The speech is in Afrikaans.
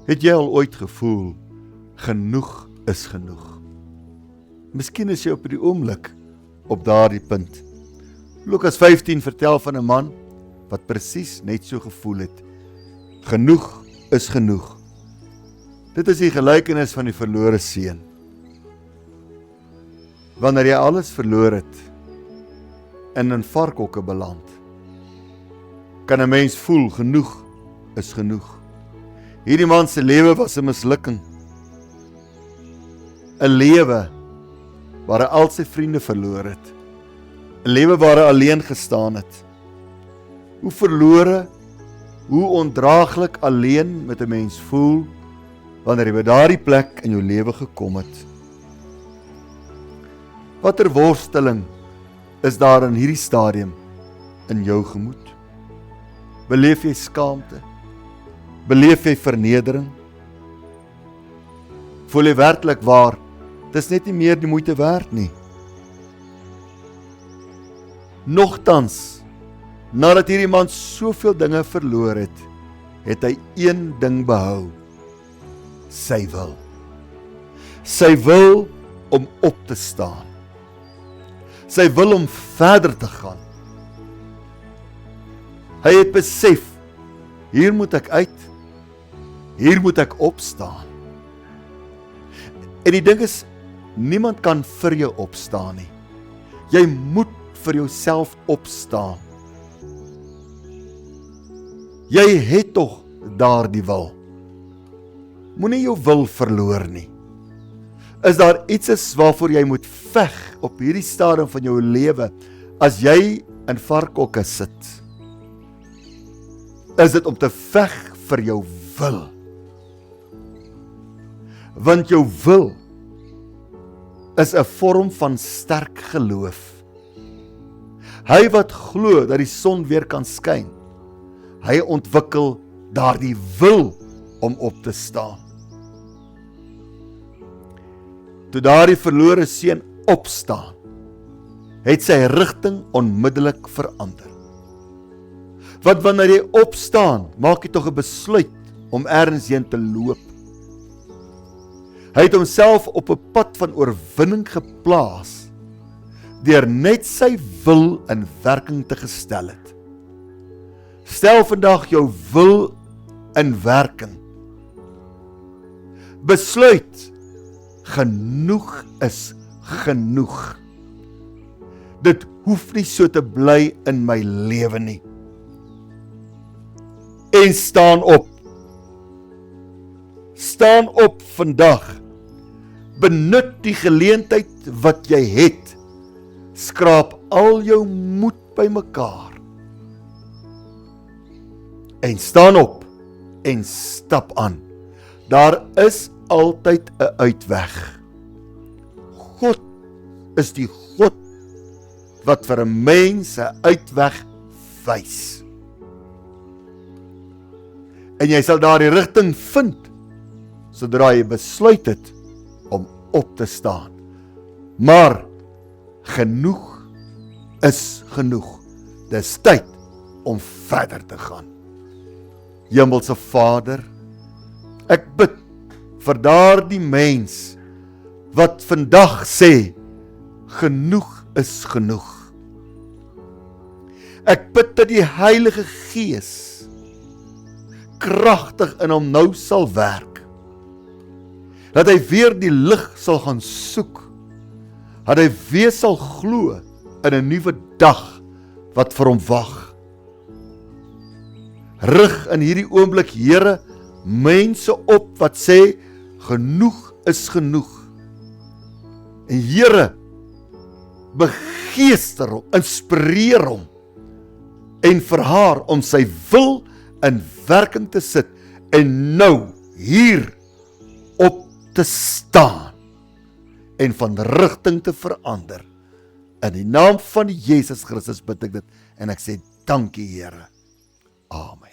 Het jy al ooit gevoel, genoeg is genoeg? Miskien is jy op die oomblik op daardie punt. Lukas 15 vertel van 'n man wat presies net so gevoel het. Genoeg is genoeg. Dit is die gelykenis van die verlore seun. Wanneer jy alles verloor het en in varkhokke beland, kan 'n mens voel, genoeg is genoeg. Hierdie man se lewe was 'n mislukking. 'n Lewe waar hy al sy vriende verloor het. 'n Lewe waar hy alleen gestaan het. Hoe verlore, hoe ondraaglik alleen met 'n mens voel, wanneer jy by daardie plek in jou lewe gekom het. Watter worsteling is daar in hierdie stadium in jou gemoed? Beleef jy skaamte? Beleef jy vernedering? Voel jy werklik waar, dis net nie meer die moeite werd nie? Nogtans, nadat hierdie man soveel dinge verloor het hy een ding behou. Sy wil. Sy wil om op te staan. Sy wil om verder te gaan. Hy het besef, hier moet ek uit, hier moet ek opstaan. En die ding is, niemand kan vir jou opstaan nie. Jy moet vir jouself opstaan. Jy het tog daardie wil. Moenie jou wil verloor nie. Is daar iets is waarvoor jy moet veg op hierdie stadium van jou lewe, as jy in varkhokke sit? Is dit om te veg vir jou wil? Want jou wil is 'n vorm van sterk geloof. Hy wat glo dat die son weer kan skyn, hy ontwikkel daardie wil om op te staan. Toe daardie verlore seun opstaan, het sy rigting onmiddellik verander. Want wanneer jy opstaan, maak jy tog 'n besluit om ergens heen te loop. Hy het homself op 'n pad van oorwinning geplaas, deur net sy wil in werking te gestel het. Stel vandag jou wil in werking. Besluit, genoeg is genoeg. Dit hoef nie so te bly in my lewe nie. En staan op. Staan op vandag. Benut die geleentheid wat jy het. Skraap al jou moed bymekaar. En staan op en stap aan. Daar is altyd 'n uitweg. God is die God wat vir 'n mens 'n uitweg wys. En jy sal daardie rigting vind, sodra jy besluit het om op te staan. Maar, genoeg is genoeg. Dis tyd om verder te gaan. Hemelse Vader, ek bid vir daardie mens, wat vandag sê, genoeg is genoeg. Ek bid dat die Heilige Gees kragtig in hom nou sal werk. Dat hy weer die lig sal gaan soek. Dat hy weer sal glo in 'n nuwe dag wat vir hom wag. Rig in hierdie oomblik, Here, mense op wat sê, genoeg is genoeg. En Here, begeester hom, inspireer hom, en vir haar om sy wil in werking te sit, en nou hier op te staan, en van rigting te verander. In die naam van Jesus Christus bid ek dit, en ek sê, dankie Here. Amen.